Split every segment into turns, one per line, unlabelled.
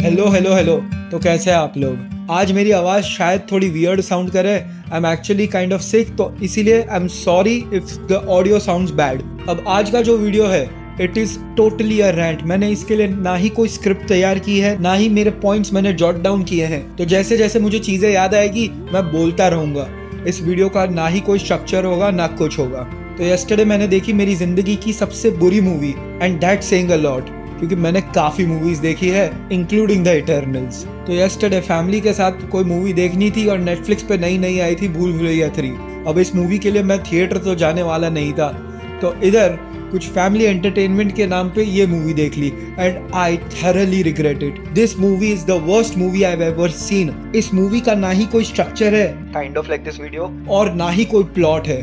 Hello hello hello. तो कैसे हैं आप लोग? आज मेरी आवाज़ शायद थोड़ी वियर्ड साउंड करे। I am actually kind of sick, तो इसीलिए I am sorry if the audio sounds bad. अब आज का जो वीडियो है it is totally a rant. मैंने इसके लिए ना ही कोई स्क्रिप्ट तैयार की है, ना ही मेरे पॉइंट्स मैंने जॉट डाउन किए हैं। तो जैसे जैसे मुझे चीज़ें याद आएगी मैं बोलता रहूँगा। इस वीडियो का ना ही कोई स्ट्रक्चर होगा ना कुछ होगा। तो यस्टरडे मैंने देखी मेरी जिंदगी की सबसे बुरी movie, and that saying a lot, क्योंकि मैंने काफी मूवीज देखी है इंक्लूडिंग द इटर्नल्स। तो यस्टरडे फैमिली के साथ कोई मूवी देखनी थी और नेटफ्लिक्स पे नई आई थी भूल भुलैया 3। अब इस मूवी के लिए मैं थिएटर तो जाने वाला नहीं था, तो इधर कुछ फैमिली एंटरटेनमेंट के नाम पे ये मूवी देख ली and I thoroughly regret it. This movie is the worst movie I have ever seen. इस मूवी का ना ही कोई स्ट्रक्चर है, kind of like this video, और ना ही कोई प्लॉट है।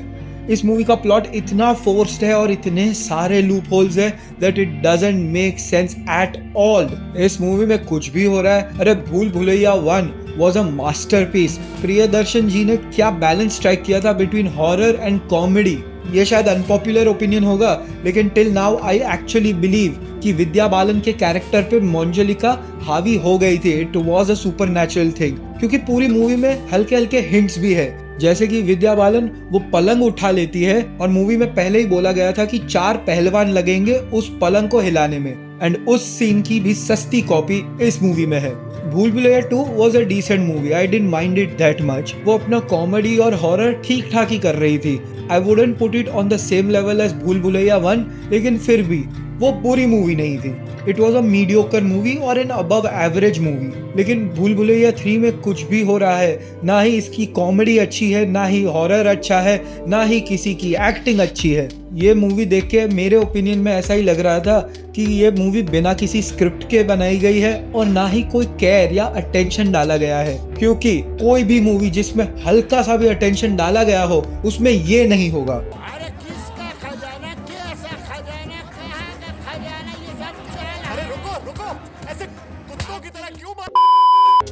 इस मूवी का प्लॉट इतना फोर्स्ड है और इतने सारे लूप होल्स है that it doesn't make sense at all. इस मूवी में कुछ भी हो रहा है। अरे भूल Bhulaiyaa 1 was a masterpiece। Priyadarshan जी ने क्या बैलेंस स्ट्राइक किया था बिटवीन हॉरर एंड कॉमेडी। ये शायद अनपॉपुलर ओपिनियन होगा, लेकिन till now I actually believe कि विद्या बालन के कैरेक्टर पे मंजलिका हावी हो गई थी। It was a supernatural thing, क्योंकि पूरी मूवी में हल्के हल्के हिंट्स भी है, जैसे कि विद्या बालन वो पलंग उठा लेती है और मूवी में पहले ही बोला गया था कि 4 पहलवान लगेंगे उस पलंग को हिलाने में, एंड उस सीन की भी सस्ती कॉपी इस मूवी में है। भूल Bhulaiyaa 2 was a decent movie, I didn't mind it that much। वो अपना कॉमेडी और हॉरर ठीक ठाक ही कर रही थी। I wouldn't put it on the same level as भूल भुलैया 1, लेकिन फिर भी वो बुरी मूवी नहीं थी। It was a mediocre movie और एन अबव एवरेज मूवी। लेकिन भूल भुलैया 3 में कुछ भी हो रहा है, ना ही इसकी कॉमेडी अच्छी है, ना ही हॉरर अच्छा है, ना ही किसी की एक्टिंग अच्छी है। ये मूवी देख के मेरे ओपिनियन में ऐसा ही लग रहा था कि ये मूवी बिना किसी स्क्रिप्ट के बनाई गई है और ना ही कोई केयर या अटेंशन डाला गया है, क्योंकि कोई भी मूवी जिसमें हल्का सा भी अटेंशन डाला गया हो उसमें ये नहीं होगा।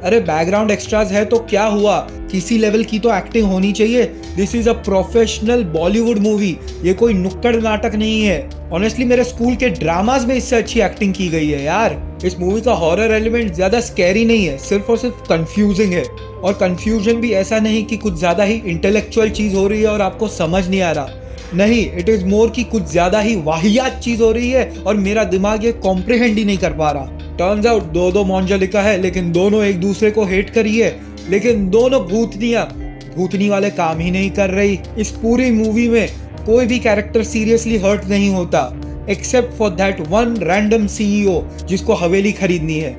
अरे बैकग्राउंड एक्स्ट्रास है तो क्या हुआ, किसी लेवल की तो एक्टिंग होनी चाहिए। This is a professional Bollywood movie, ये कोई नुक्कड़ नाटक नहीं है। ऑनेस्टली मेरे स्कूल के ड्रामास में इससे अच्छी एक्टिंग की गई है यार। इस मूवी का हॉरर एलिमेंट ज्यादा स्कैरी नहीं है, सिर्फ और सिर्फ कंफ्यूजिंग है। और कंफ्यूजन भी ऐसा नहीं कि कुछ ज्यादा ही इंटेलेक्चुअल चीज हो रही है और आपको समझ नहीं आ रहा। नहीं, इट इज मोर कि कुछ ज्यादा ही वाहियात चीज हो रही है और मेरा दिमाग ये कॉम्प्रिहेंड ही नहीं कर पा रहा। टर्न्स आउट दो मंजलिका है, लेकिन दोनों एक दूसरे को हेट करी है, लेकिन दोनों भूतनी वाले काम ही नहीं कर रही। इस पूरी मूवी में कोई भी कैरेक्टर सीरियसली हर्ट नहीं होता, except for that one random CEO जिसको हवेली खरीदनी है।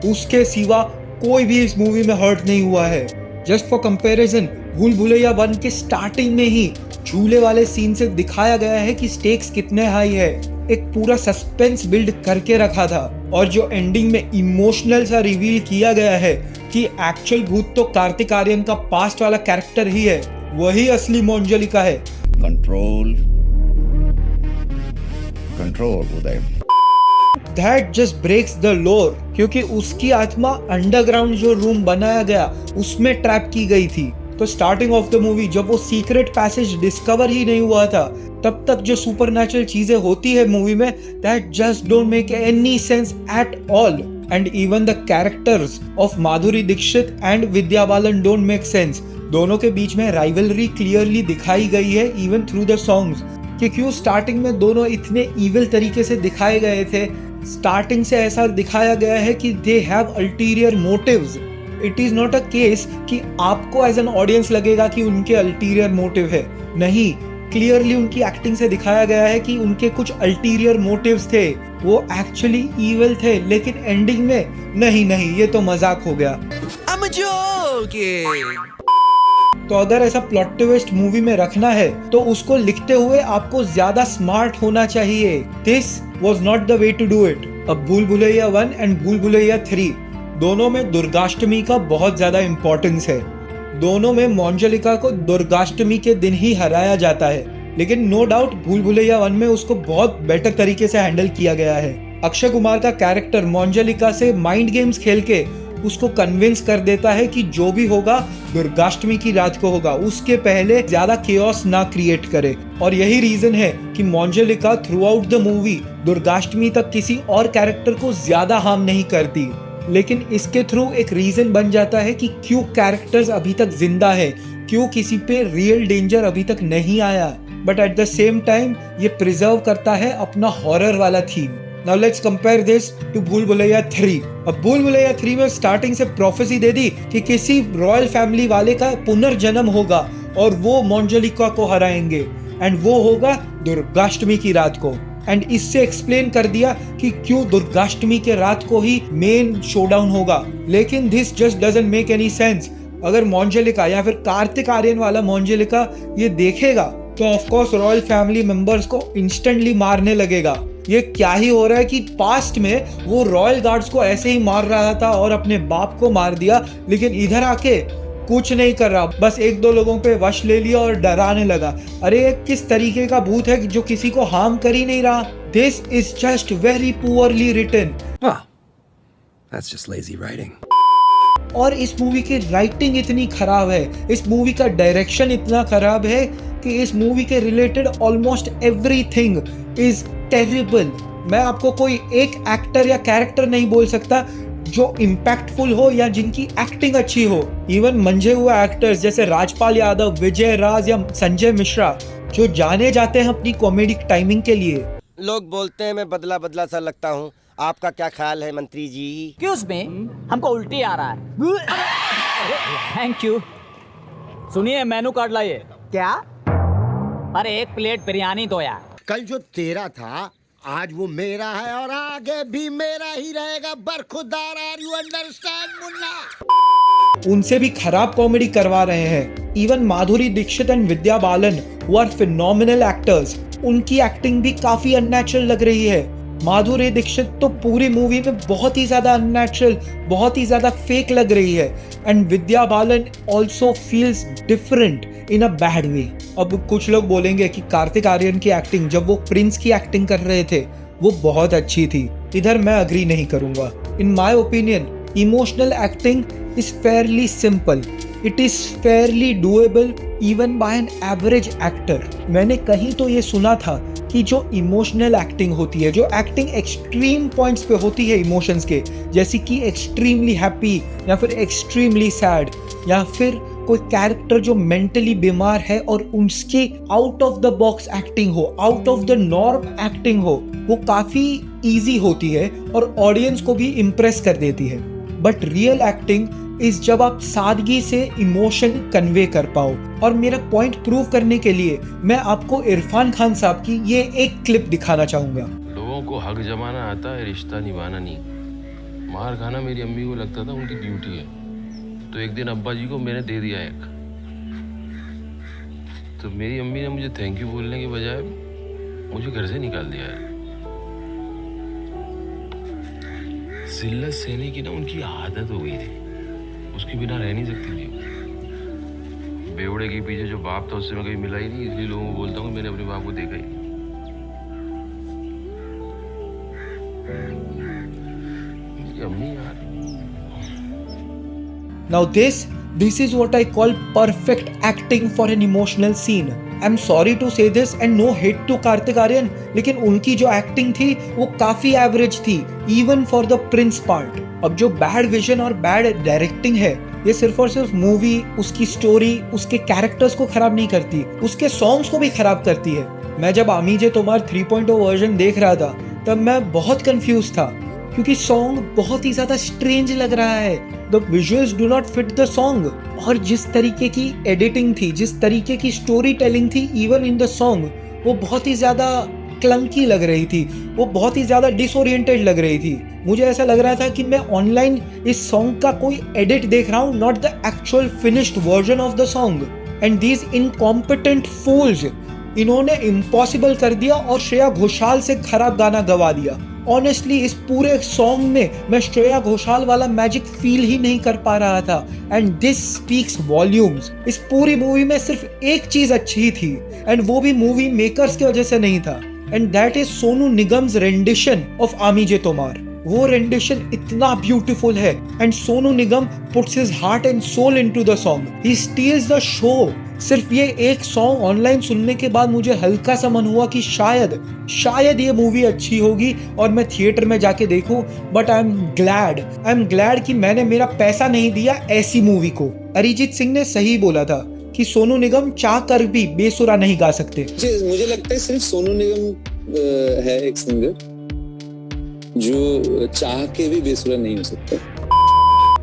उसके सिवा कोई भी इस मूवी में हर्ट नहीं हुआ है। जस्ट फॉर कंपैरिजन, भूल भुलैया 1 के स्टार्टिंग में ही झूले वाले सीन से दिखाया गया है कि स्टेक्स कितने हाई है। एक पूरा सस्पेंस बिल्ड करके रखा था, और जो एंडिंग में इमोशनल सा रिवील किया गया है कि एक्चुअल भूत तो कार्तिक आर्यन का पास्ट वाला कैरेक्टर ही है, वही असली मंजलिका है।
Control Uday.
That just breaks the lore, क्योंकि उसकी आत्मा अंडरग्राउंड जो रूम बनाया गया उसमें ट्रैप की गई थी। तो स्टार्टिंग ऑफ द मूवी जब वो सीक्रेट पैसेज डिस्कवर ही नहीं हुआ था, तब तक जो सुपरनैचुरल चीजें होती है मूवी में, that just don't make any sense at all. And even the characters of Madhuri Dixit and Vidya Balan don't make sense. दोनों के बीच में राइवलरी क्लियरली दिखाई गई है इवन थ्रू द सॉन्ग्स, कि क्यों स्टार्टिंग में दोनों इतने इविल तरीके से दिखाए गए थे। स्टार्टिंग से ऐसा दिखाया गया है कि they have ulterior motives. It is not a case कि आपको एज एन ऑडियंस लगेगा कि उनके अल्टीरियर मोटिव है। नहीं, क्लियरली उनकी एक्टिंग से दिखाया गया है कि उनके कुछ अल्टीरियर मोटिव्स थे, वो एक्चुअली इविल थे। लेकिन एंडिंग में नहीं, ये तो मजाक हो गया।
I'm joking।
तो अगर ऐसा प्लॉट ट्विस्ट मूवी में रखना है तो उसको लिखते हुए आपको ज्यादा स्मार्ट होना चाहिए। This was not the way to do it. अब भूल भुलैया 1 एंड भूल भुलैया 3 दोनों में दुर्गाष्टमी का बहुत ज्यादा इंपॉर्टेंस है। दोनों में मंजलिका को दुर्गाष्टमी के दिन ही हराया जाता है, लेकिन नो डाउट भूल भुलैया 1 में उसको बहुत बेटर तरीके से हैंडल किया गया है। अक्षय कुमार का कैरेक्टर मंजलिका से माइंड गेम्स खेल के उसको कन्विंस कर देता है कि जो भी होगा दुर्गाष्टमी की रात को होगा, उसके पहले ज्यादा केओस ना क्रिएट करे। और यही रीजन है कि Manjulika throughout the movie Durgashtami तक किसी और कैरेक्टर को ज्यादा हार्म नहीं करती। लेकिन इसके थ्रू एक रीजन बन जाता है कि क्यों कैरेक्टर्स अभी तक जिंदा है, क्यों किसी पे रियल डेंजर अभी तक नहीं आया, but at the same time ये प्रिजर्व करता है अपना हॉरर वाला theme. Now let's compare this to Bhool Bhulaiyaa 3। अब भूल भुलैया 3 में स्टार्टिंग से प्रोफेसी दे दी कि किसी रॉयल फैमिली वाले का पुनर्जन्म होगा और वो मोंजलिका को हराएंगे, एंड वो होगा दुर्गाष्टमी की रात को। एंड इससे एक्सप्लेन कर दिया कि क्यों दुर्गाष्टमी के रात को ही मेन शोडाउन होगा। लेकिन this just doesn't make any sense. अगर मोंजलिका या फिर कार्तिक आर्यन वाला मोंजलिका ये देखेगा तो of course royal family members को इंस्टेंटली मारने लगेगा। ये क्या ही हो रहा है कि पास्ट में वो रॉयल गार्ड्स को ऐसे ही मार रहा था और अपने बाप को मार दिया, लेकिन इधर आके कुछ नहीं कर रहा, बस एक दो लोगों पे वश ले लिया और डराने लगा। अरे ये किस तरीके का भूत है जो किसी को हार्म कर ही नहीं रहा। This is just very poorly written.
That's just lazy writing.
और इस मूवी की राइटिंग इतनी खराब है, इस मूवी का डायरेक्शन इतना खराब है कि इस मूवी के related almost everything is terrible. मैं आपको कोई एक एक्टर या कैरेक्टर नहीं बोल सकता जो इम्पैक्टफुल हो या जिनकी एक्टिंग अच्छी हो। इवन मंझे हुए एक्टर्स जैसे राजपाल यादव, विजय राज या संजय मिश्रा जो जाने जाते हैं अपनी कॉमेडिक टाइमिंग के लिए।
लोग बोलते हैं मैं बदला बदला सा लगता हूँ, आपका क्या ख्याल है मंत्री जी?
क्यूज में हमको उल्टी आ रहा है। Thank you. सुनिए मेनू कार्ड लाइए। क्या? अरे एक प्लेट बिरयानी दो यार।
कल जो तेरा था आज वो मेरा है और आगे भी मेरा ही रहेगा। बरखुदार, आर यू अंडरस्टैंड मुन्ना?
उनसे भी खराब कॉमेडी करवा रहे हैं। Even Madhuri Dixit and Vidya Balan who are phenomenal actors, उनकी एक्टिंग भी काफी अननेचुरल लग रही है। माधुरी दीक्षित तो पूरी मूवी में बहुत ही ज्यादा अननेचुरल, बहुत ही ज्यादा फेक लग रही है, and Vidya Balan also feels different in a bad way. अब कुछ लोग बोलेंगे कि कार्तिक आर्यन की एक्टिंग जब वो प्रिंस की एक्टिंग कर रहे थे वो बहुत अच्छी थी। इधर मैं अग्री नहीं करूंगा। In my opinion emotional acting is fairly simple, it is fairly doable even bye an average actor. मैंने कहीं तो ये सुना था कि जो इमोशनल एक्टिंग होती है, जो एक्टिंग एक्सट्रीम पॉइंट्स पे होती है इमोशंस के, जैसे कि एक्सट्रीमली हैप्पी या फिर एक्सट्रीमली सैड, या फिर कोई कैरेक्टर जो मेंटली बीमार है और उसकी out of the box acting हो, out of the norm acting हो, वो काफी इजी होती है और ऑडियंस को भी इम्प्रेस कर देती है। बट रियल एक्टिंग इस जब आप सादगी से इमोशन कन्वे कर पाओ। और मेरा पॉइंट प्रूव करने के लिए मैं आपको इरफान खान साहब की ये एक क्लिप दिखाना चाहूंगा।
लोगों को हक जमाना आता है, रिश्ता निभाना नहीं। मार खाना मेरी अम्मी को लगता था उनकी ड्यूटी है, तो एक दिन अब्बा जी को मैंने दे दिया एक, तो मेरी अम्मी ने मुझे थैंक यू बोलने के बजाय मुझे घर से निकाल दिया है। जिल्लत सहने की ना उनकी आदत हो गई थी, उसके बिना रह नहीं सकती थी। बेवड़े के पीछे जो बाप था उससे मैं कभी मिला ही नहीं, इसलिए लोगों को बोलता हूँ मैंने अपने बाप को देखा ही नहीं। मेरी अम्मी यार।
Now this is what I call perfect acting for an emotional scene. I'm sorry to say this and no hate to Kartik Aaryan, लेकिन उनकी जो एक्टिंग थी वो काफी एवरेज थी, even for the prince part. अब जो बैड विजन और बैड डायरेक्टिंग है ये सिर्फ और सिर्फ मूवी, उसकी स्टोरी, उसके कैरेक्टर्स को खराब नहीं करती, उसके सॉन्ग्स को भी खराब करती है। मैं जब आमी जे तोमार 3.0 वर्जन देख रहा था तब मैं बहुत कंफ्यूज था क्योंकि सॉन्ग बहुत ही ज्यादा स्ट्रेंज लग रहा है। The visuals do not fit the song, और जिस तरीके की एडिटिंग थी, जिस तरीके की स्टोरी टेलिंग थी इवन इन द सॉन्ग, वो बहुत ही ज्यादा क्लंकी लग रही थी, वो बहुत ही ज्यादा डिसओरिएंटेड लग रही थी। मुझे ऐसा लग रहा था कि मैं ऑनलाइन इस सॉन्ग का कोई एडिट देख रहा हूँ, not the actual finished version of the song. And these incompetent fools, इन्होंने इम्पॉसिबल कर दिया और श्रेया घोषाल से खराब गाना गवा दिया। ऑनेस्टली इस पूरे सॉन्ग में मैं श्रेया घोषाल वाला मैजिक फील ही नहीं कर पा रहा था, एंड दिस स्पीक्स वॉल्यूम्स। इस पूरी मूवी में सिर्फ एक चीज अच्छी थी, एंड वो भी मूवी मेकर्स की वजह से नहीं था, and that is Sonu Nigam's rendition of Ami Je Tomar. वो रेंडिशन इतना ब्यूटीफुल है and Sonu Nigam puts his heart and soul into the song, he steals the show. सिर्फ ये एक सॉन्ग ऑनलाइन सुनने के बाद मुझे हल्का सा मन हुआ कि शायद ये मूवी अच्छी होगी और मैं थिएटर में जाके देखूं, बट आई एम ग्लैड कि मैंने मेरा पैसा नहीं दिया ऐसी मूवी को। अरिजीत सिंह ने सही बोला था कि सोनू निगम चाह कर भी बेसुरा नहीं गा सकते।
मुझे लगता है सिर्फ सोनू निगम है एक सिंगर जो चाह के भी बेसुरा नहीं हो सकता।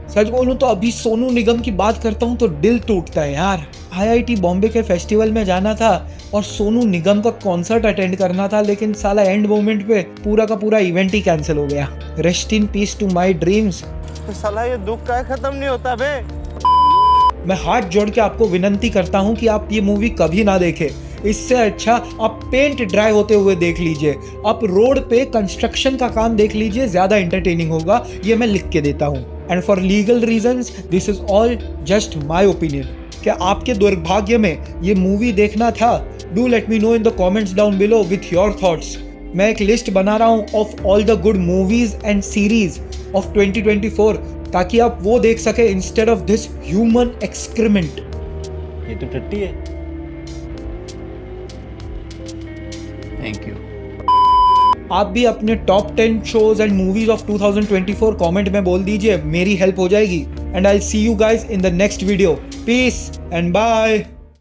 सच बोलूं तो अभी सोनू निगम की बात करता हूं तो दिल टूटता है यार। IIT बॉम्बे के फेस्टिवल में जाना था और सोनू निगम का कॉन्सर्ट अटेंड करना था, लेकिन साला एंड मोमेंट पे पूरा का पूरा इवेंट ही कैंसिल हो गया। Rest in peace to my dreams.
साला ये दुख का खत्म नहीं होता बे।
मैं हाथ जोड़ के आपको विनंती करता हूं कि आप ये मूवी कभी ना देखें। इससे अच्छा आप पेंट ड्राई होते हुए देख लीजिए, आप रोड पे कंस्ट्रक्शन का काम देख लीजिए, ज्यादा एंटरटेनिंग होगा, ये मैं लिख के देता हूँ। And for legal reasons this is all just my opinion. क्या आपके दुर्भाग्य में ये मूवी देखना था? Do let me know in the comments down below with your thoughts. मैं एक लिस्ट बना रहा हूँ of all the good movies and series of 2024 ताकि आप वो देख सके इंस्टेड ऑफ दिस ह्यूमन एक्सक्रीमेंट।
ये तो टट्टी है। Thank you.
आप भी अपने top 10 shows and movies of 2024 comment में बोल दीजिए, मेरी हेल्प हो जाएगी। And I see you guys in the next video. Peace and bye.